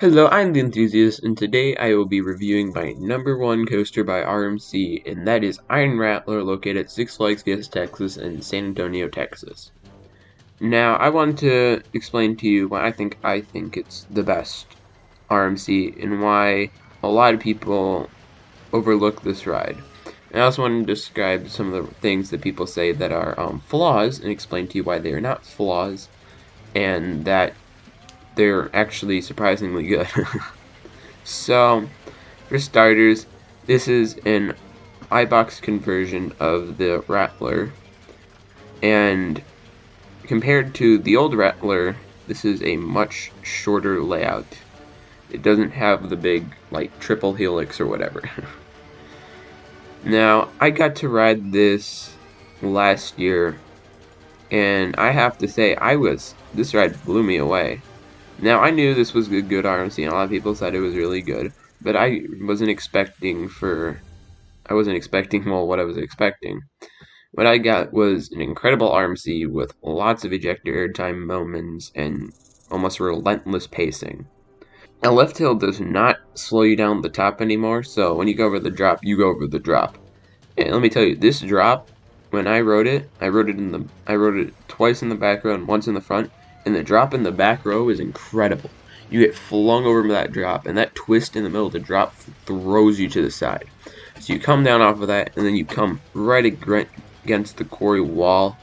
Hello, I'm the Enthusiast, and today I will be reviewing my number one coaster by RMC, and that is Iron Rattler, located at Six Flags Fiesta Texas in San Antonio, Texas. Now, I want to explain to you why I think it's the best RMC, and why a lot of people overlook this ride. And I also want to describe some of the things that people say that are flaws, and explain to you why they are not flaws, and that they're actually surprisingly good. So, for starters, this is an iBox conversion of the Rattler, and compared to the old Rattler, this is a much shorter layout. It doesn't have the big, like, triple helix or whatever. Now, I got to ride this last year, and I have to say, this ride blew me away. Now, I knew this was a good RMC, and a lot of people said it was really good, but I wasn't expecting, well, what I was expecting. What I got was an incredible RMC with lots of ejector airtime moments and almost relentless pacing. Now, left hill does not slow you down the top anymore, so when you go over the drop, you go over the drop. And let me tell you, this drop, when I rode it twice in the back row and once in the front, and the drop in the back row is incredible. You get flung over that drop, and that twist in the middle of the drop throws you to the side. So you come down off of that, and then you come right against the quarry wall,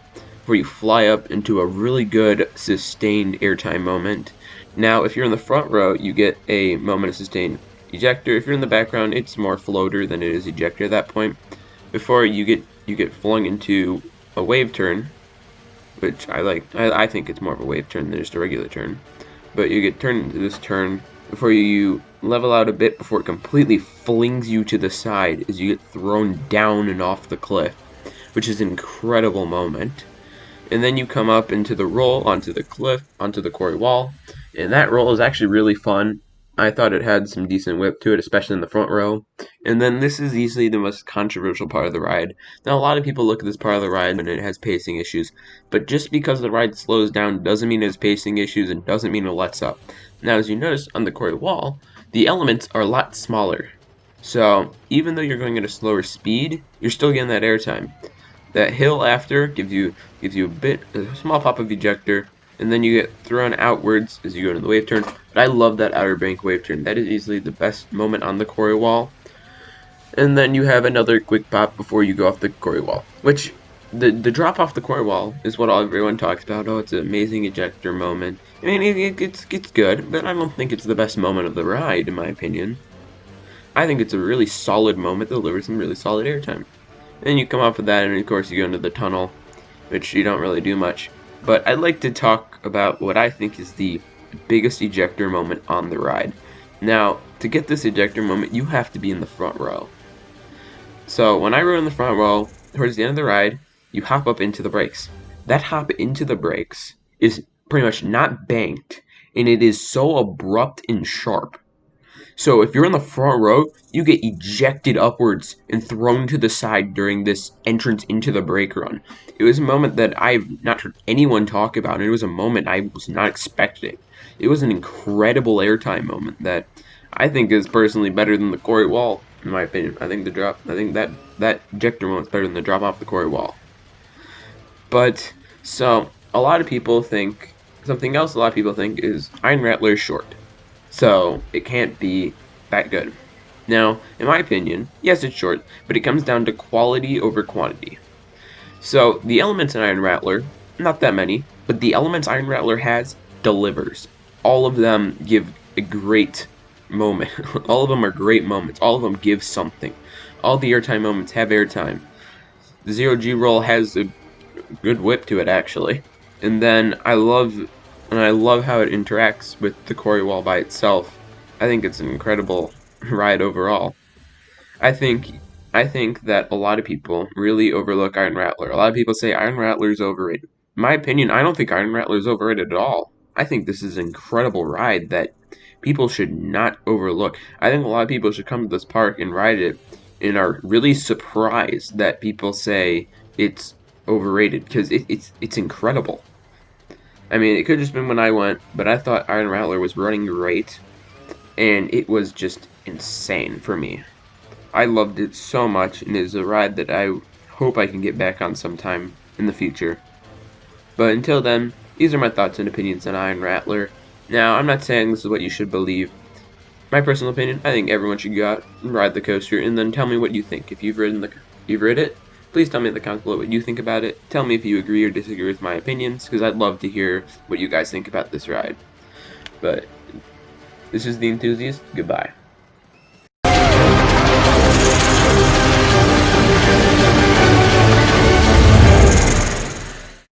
where you fly up into a really good sustained airtime moment. Now, if you're in the front row, you get a moment of sustained ejector. If you're in the background, it's more floater than it is ejector at that point. Before you get flung into a wave turn, which I like. I think it's more of a wave turn than just a regular turn. But you get turned into this turn before you level out a bit before it completely flings you to the side as you get thrown down and off the cliff, which is an incredible moment. And then you come up into the roll onto the cliff, onto the quarry wall, and that roll is actually really fun. I thought it had some decent whip to it, especially in the front row. And then this is easily the most controversial part of the ride. Now, a lot of people look at this part of the ride and it has pacing issues, but just because the ride slows down doesn't mean it has pacing issues and doesn't mean it lets up. Now, as you notice on the quarry wall, the elements are a lot smaller. So, even though you're going at a slower speed, you're still getting that airtime. That hill after gives you a small pop of ejector, and then you get thrown outwards as you go into the wave turn. But I love that outer bank wave turn. That is easily the best moment on the quarry wall. And then you have another quick pop before you go off the quarry wall, which the drop off the quarry wall is what everyone talks about. Oh, it's an amazing ejector moment. I mean, it's good, but I don't think it's the best moment of the ride, in my opinion. I think it's a really solid moment that delivers some really solid airtime. Then you come off of that, and of course you go into the tunnel, which you don't really do much. But I'd like to talk about what I think is the biggest ejector moment on the ride. Now, to get this ejector moment, you have to be in the front row. So when I rode in the front row, towards the end of the ride, you hop up into the brakes. That hop into the brakes is pretty much not banked, and it is so abrupt and sharp. So if you're in the front row, you get ejected upwards and thrown to the side during this entrance into the brake run. It was a moment that I've not heard anyone talk about, and it was a moment I was not expecting. It was an incredible airtime moment that I think is personally better than the quarry wall, in my opinion. I think that ejector moment's better than the drop off the quarry wall. But so a lot of people think something else. A lot of people think is Iron Rattler is short. So, it can't be that good. Now, in my opinion, yes, it's short, but it comes down to quality over quantity. So, the elements in Iron Rattler, not that many, but the elements Iron Rattler has delivers. All of them give a great moment. All of them are great moments. All of them give something. All the airtime moments have airtime. The 0G roll has a good whip to it, actually. And then I love how it interacts with the quarry wall by itself. I think it's an incredible ride overall. I think that a lot of people really overlook Iron Rattler. A lot of people say Iron Rattler is overrated. In my opinion, I don't think Iron Rattler is overrated at all. I think this is an incredible ride that people should not overlook. I think a lot of people should come to this park and ride it and are really surprised that people say it's overrated, because it's incredible. I mean, it could have just been when I went, but I thought Iron Rattler was running great. and it was just insane for me. I loved it so much, and it is a ride that I hope I can get back on sometime in the future. But until then, these are my thoughts and opinions on Iron Rattler. Now, I'm not saying this is what you should believe. My personal opinion, I think everyone should go out and ride the coaster, and then tell me what you think. If you've ridden it, please tell me in the comments below what you think about it. Tell me if you agree or disagree with my opinions, because I'd love to hear what you guys think about this ride. But this is The Enthusiast. Goodbye.